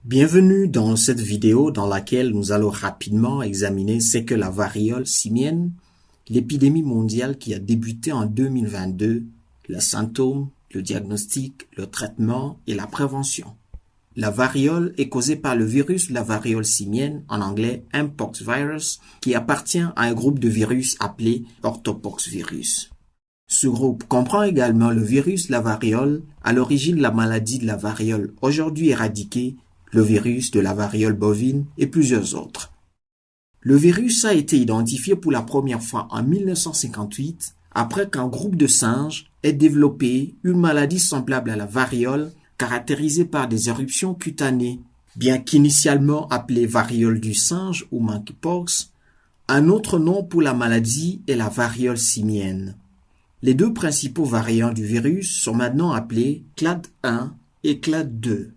Bienvenue dans cette vidéo dans laquelle nous allons rapidement examiner ce que la variole simienne, l'épidémie mondiale qui a débuté en 2022, les symptômes, le diagnostic, le traitement et la prévention. La variole est causée par le virus de la variole simienne, en anglais Mpox virus, qui appartient à un groupe de virus appelé Orthopox virus. Ce groupe comprend également le virus de la variole, à l'origine de la maladie de la variole aujourd'hui éradiquée, le virus de la variole bovine et plusieurs autres. Le virus a été identifié pour la première fois en 1958 après qu'un groupe de singes ait développé une maladie semblable à la variole caractérisée par des éruptions cutanées. Bien qu'initialement appelée variole du singe ou monkeypox, un autre nom pour la maladie est la variole simienne. Les deux principaux variants du virus sont maintenant appelés clade 1 et clade 2.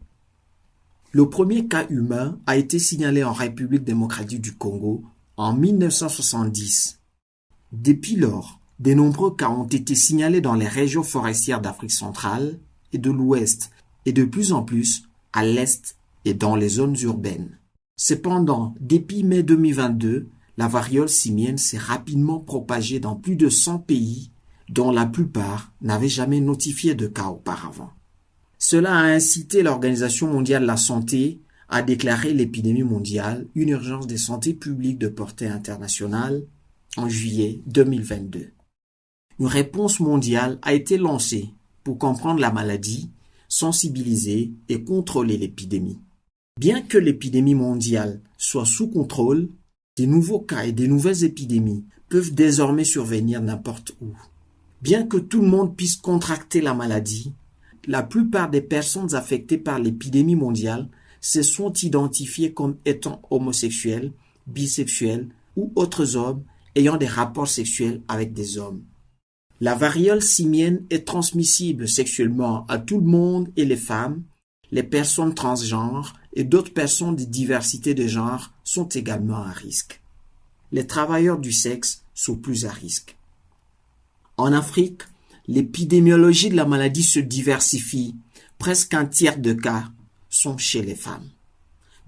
Le premier cas humain a été signalé en République démocratique du Congo en 1970. Depuis lors, de nombreux cas ont été signalés dans les régions forestières d'Afrique centrale et de l'Ouest et de plus en plus à l'Est et dans les zones urbaines. Cependant, depuis mai 2022, la variole simienne s'est rapidement propagée dans plus de 100 pays dont la plupart n'avaient jamais notifié de cas auparavant. Cela a incité l'Organisation mondiale de la santé à déclarer l'épidémie mondiale une urgence de santé publique de portée internationale en juillet 2022. Une réponse mondiale a été lancée pour comprendre la maladie, sensibiliser et contrôler l'épidémie. Bien que l'épidémie mondiale soit sous contrôle, des nouveaux cas et des nouvelles épidémies peuvent désormais survenir n'importe où. Bien que tout le monde puisse contracter la maladie, la plupart des personnes affectées par l'épidémie mondiale se sont identifiées comme étant homosexuels, bisexuels ou autres hommes ayant des rapports sexuels avec des hommes. La variole simienne est transmissible sexuellement à tout le monde et les femmes, les personnes transgenres et d'autres personnes de diversité de genre sont également à risque. Les travailleurs du sexe sont plus à risque. En Afrique, l'épidémiologie de la maladie se diversifie. Presque un tiers de cas sont chez les femmes.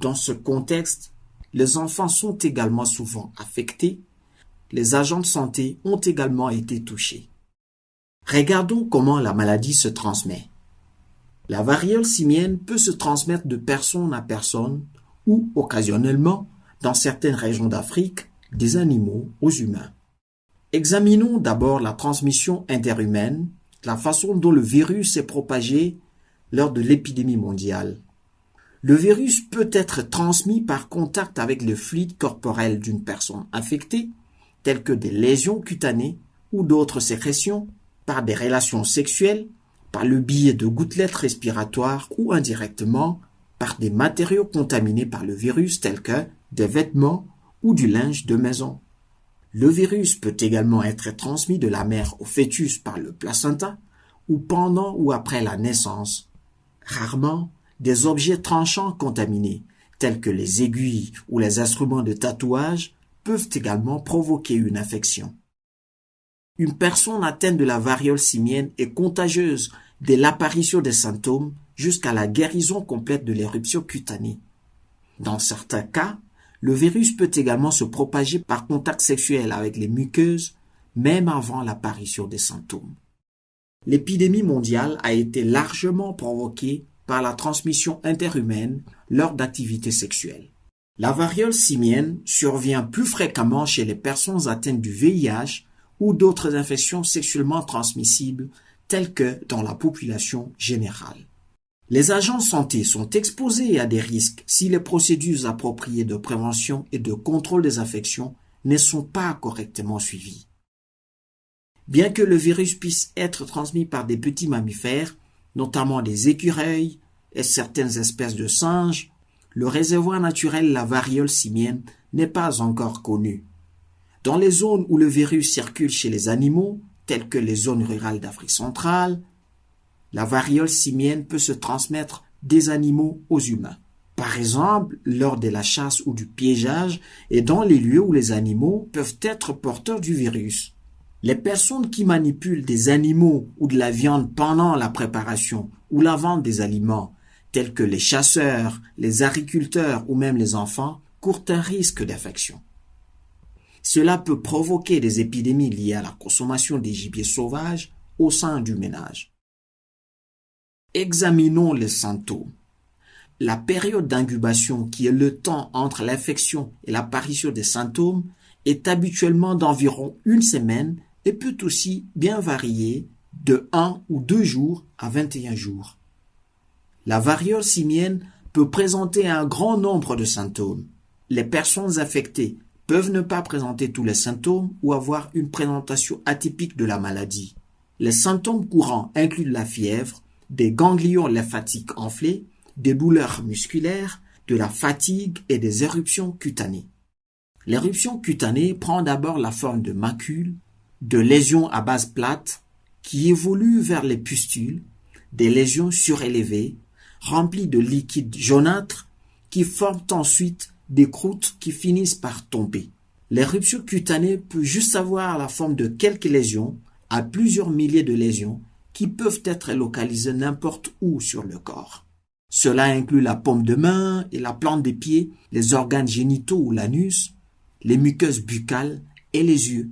Dans ce contexte, les enfants sont également souvent affectés. Les agents de santé ont également été touchés. Regardons comment la maladie se transmet. La variole simienne peut se transmettre de personne à personne ou, occasionnellement, dans certaines régions d'Afrique, des animaux aux humains. Examinons d'abord la transmission interhumaine, la façon dont le virus s'est propagé lors de l'épidémie mondiale. Le virus peut être transmis par contact avec le fluide corporel d'une personne infectée, telles que des lésions cutanées ou d'autres sécrétions, par des relations sexuelles, par le biais de gouttelettes respiratoires ou indirectement par des matériaux contaminés par le virus tels que des vêtements ou du linge de maison. Le virus peut également être transmis de la mère au fœtus par le placenta ou pendant ou après la naissance. Rarement, des objets tranchants contaminés, tels que les aiguilles ou les instruments de tatouage, peuvent également provoquer une infection. Une personne atteinte de la variole simienne est contagieuse dès l'apparition des symptômes jusqu'à la guérison complète de l'éruption cutanée. Dans certains cas, le virus peut également se propager par contact sexuel avec les muqueuses, même avant l'apparition des symptômes. L'épidémie mondiale a été largement provoquée par la transmission interhumaine lors d'activités sexuelles. La variole simienne survient plus fréquemment chez les personnes atteintes du VIH ou d'autres infections sexuellement transmissibles telles que dans la population générale. Les agents de santé sont exposés à des risques si les procédures appropriées de prévention et de contrôle des infections ne sont pas correctement suivies. Bien que le virus puisse être transmis par des petits mammifères, notamment des écureuils et certaines espèces de singes, le réservoir naturel de la variole simienne n'est pas encore connu. Dans les zones où le virus circule chez les animaux, telles que les zones rurales d'Afrique centrale, la variole simienne peut se transmettre des animaux aux humains. Par exemple, lors de la chasse ou du piégeage et dans les lieux où les animaux peuvent être porteurs du virus. Les personnes qui manipulent des animaux ou de la viande pendant la préparation ou la vente des aliments, tels que les chasseurs, les agriculteurs ou même les enfants, courent un risque d'infection. Cela peut provoquer des épidémies liées à la consommation des gibiers sauvages au sein du ménage. Examinons les symptômes. La période d'incubation, qui est le temps entre l'infection et l'apparition des symptômes, est habituellement d'environ 1 semaine et peut aussi bien varier de 1 ou 2 jours à 21 jours. La variole simienne peut présenter un grand nombre de symptômes. Les personnes affectées peuvent ne pas présenter tous les symptômes ou avoir une présentation atypique de la maladie. Les symptômes courants incluent la fièvre, des ganglions lymphatiques enflés, des douleurs musculaires, de la fatigue et des éruptions cutanées. L'éruption cutanée prend d'abord la forme de macules, de lésions à base plate qui évoluent vers les pustules, des lésions surélevées, remplies de liquide jaunâtre qui forment ensuite des croûtes qui finissent par tomber. L'éruption cutanée peut juste avoir la forme de quelques lésions à plusieurs milliers de lésions qui peuvent être localisées n'importe où sur le corps. Cela inclut la paume de main et la plante des pieds, les organes génitaux ou l'anus, les muqueuses buccales et les yeux.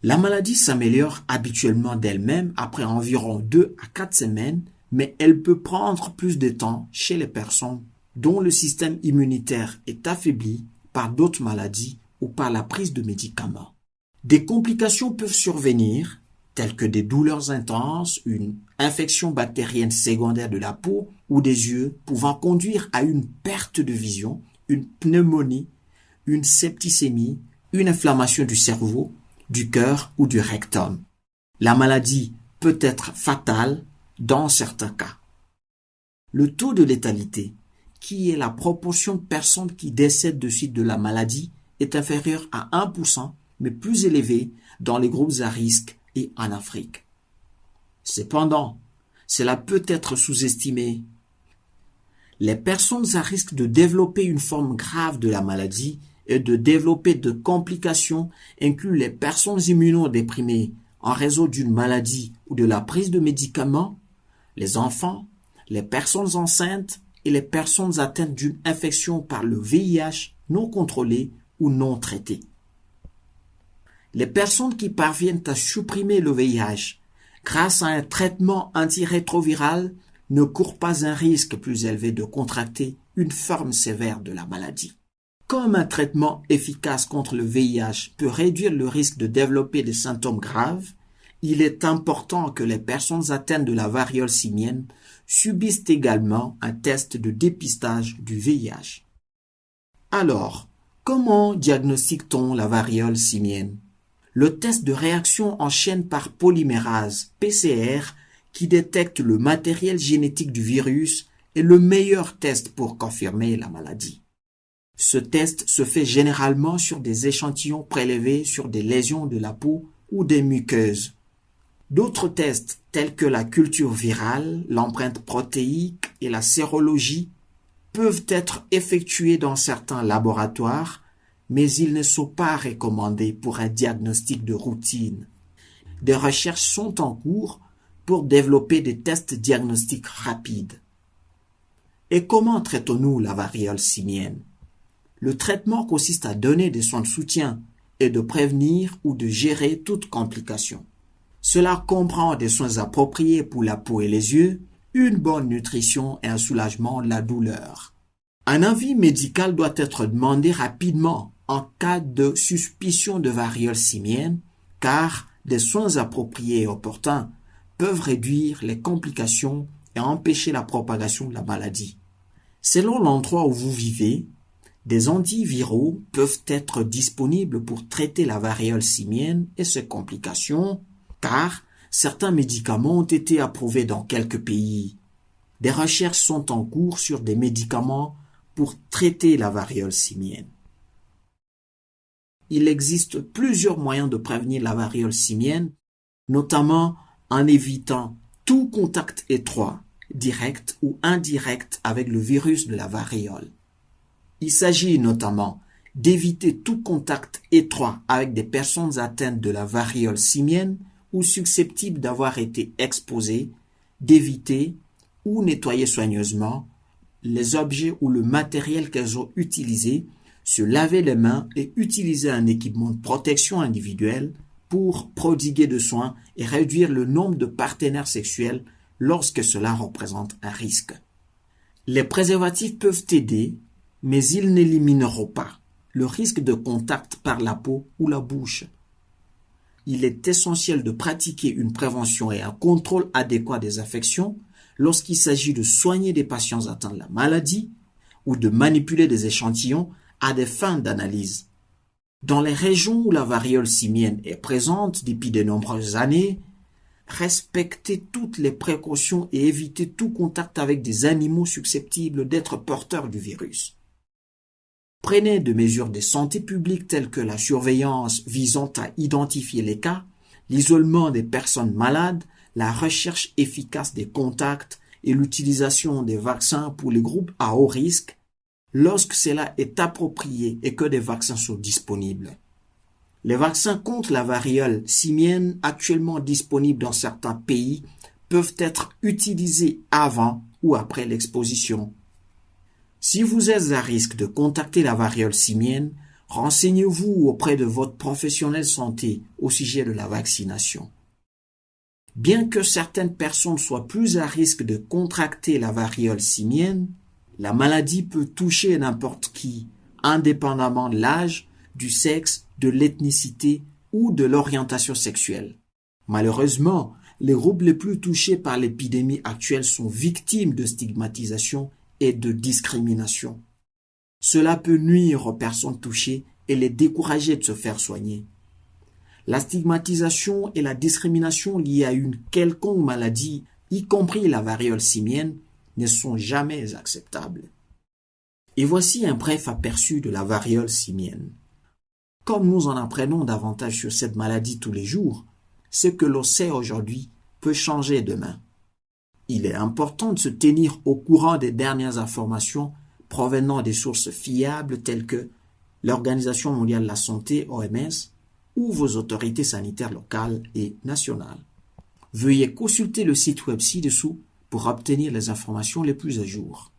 La maladie s'améliore habituellement d'elle-même après environ 2 à 4 semaines, mais elle peut prendre plus de temps chez les personnes dont le système immunitaire est affaibli par d'autres maladies ou par la prise de médicaments. Des complications peuvent survenir, telles que des douleurs intenses, une infection bactérienne secondaire de la peau ou des yeux, pouvant conduire à une perte de vision, une pneumonie, une septicémie, une inflammation du cerveau, du cœur ou du rectum. La maladie peut être fatale dans certains cas. Le taux de létalité, qui est la proportion de personnes qui décèdent de suite de la maladie, est inférieur à 1%, mais plus élevé dans les groupes à risque et en Afrique. Cependant, cela peut être sous-estimé. Les personnes à risque de développer une forme grave de la maladie et de développer de complications incluent les personnes immunodéprimées en raison d'une maladie ou de la prise de médicaments, les enfants, les personnes enceintes et les personnes atteintes d'une infection par le VIH non contrôlée ou non traitée. Les personnes qui parviennent à supprimer le VIH grâce à un traitement antirétroviral ne courent pas un risque plus élevé de contracter une forme sévère de la maladie. Comme un traitement efficace contre le VIH peut réduire le risque de développer des symptômes graves, il est important que les personnes atteintes de la variole simienne subissent également un test de dépistage du VIH. Alors, comment diagnostique-t-on la variole simienne? Le test de réaction en chaîne par polymérase, PCR, qui détecte le matériel génétique du virus, est le meilleur test pour confirmer la maladie. Ce test se fait généralement sur des échantillons prélevés sur des lésions de la peau ou des muqueuses. D'autres tests tels que la culture virale, l'empreinte protéique et la sérologie peuvent être effectués dans certains laboratoires, mais ils ne sont pas recommandés pour un diagnostic de routine. Des recherches sont en cours pour développer des tests diagnostiques rapides. Et comment traitons-nous la variole simienne? Le traitement consiste à donner des soins de soutien et de prévenir ou de gérer toute complication. Cela comprend des soins appropriés pour la peau et les yeux, une bonne nutrition et un soulagement de la douleur. Un avis médical doit être demandé rapidement en cas de suspicion de variole simienne, car des soins appropriés et opportuns peuvent réduire les complications et empêcher la propagation de la maladie. Selon l'endroit où vous vivez, des antiviraux peuvent être disponibles pour traiter la variole simienne et ses complications, car certains médicaments ont été approuvés dans quelques pays. Des recherches sont en cours sur des médicaments pour traiter la variole simienne. Il existe plusieurs moyens de prévenir la variole simienne, notamment en évitant tout contact étroit, direct ou indirect avec le virus de la variole. Il s'agit notamment d'éviter tout contact étroit avec des personnes atteintes de la variole simienne ou susceptibles d'avoir été exposées, d'éviter ou nettoyer soigneusement les objets ou le matériel qu'elles ont utilisé, se laver les mains et utiliser un équipement de protection individuelle pour prodiguer de soins et réduire le nombre de partenaires sexuels lorsque cela représente un risque. Les préservatifs peuvent aider, mais ils n'élimineront pas le risque de contact par la peau ou la bouche. Il est essentiel de pratiquer une prévention et un contrôle adéquat des infections lorsqu'il s'agit de soigner des patients atteints de la maladie ou de manipuler des échantillons à des fins d'analyse. Dans les régions où la variole simienne est présente depuis de nombreuses années, respectez toutes les précautions et évitez tout contact avec des animaux susceptibles d'être porteurs du virus. Prenez des mesures de santé publique telles que la surveillance visant à identifier les cas, l'isolement des personnes malades, la recherche efficace des contacts et l'utilisation des vaccins pour les groupes à haut risque lorsque cela est approprié et que des vaccins sont disponibles. Les vaccins contre la variole simienne actuellement disponibles dans certains pays peuvent être utilisés avant ou après l'exposition. Si vous êtes à risque de contacter la variole simienne, renseignez-vous auprès de votre professionnel de santé au sujet de la vaccination. Bien que certaines personnes soient plus à risque de contracter la variole simienne, la maladie peut toucher n'importe qui, indépendamment de l'âge, du sexe, de l'ethnicité ou de l'orientation sexuelle. Malheureusement, les groupes les plus touchés par l'épidémie actuelle sont victimes de stigmatisation et de discrimination. Cela peut nuire aux personnes touchées et les décourager de se faire soigner. La stigmatisation et la discrimination liées à une quelconque maladie, y compris la variole simienne, ne sont jamais acceptables. Et voici un bref aperçu de la variole simienne. Comme nous en apprenons davantage sur cette maladie tous les jours, ce que l'on sait aujourd'hui peut changer demain. Il est important de se tenir au courant des dernières informations provenant des sources fiables telles que l'Organisation mondiale de la santé, OMS, ou vos autorités sanitaires locales et nationales. Veuillez consulter le site web ci-dessous pour obtenir les informations les plus à jour.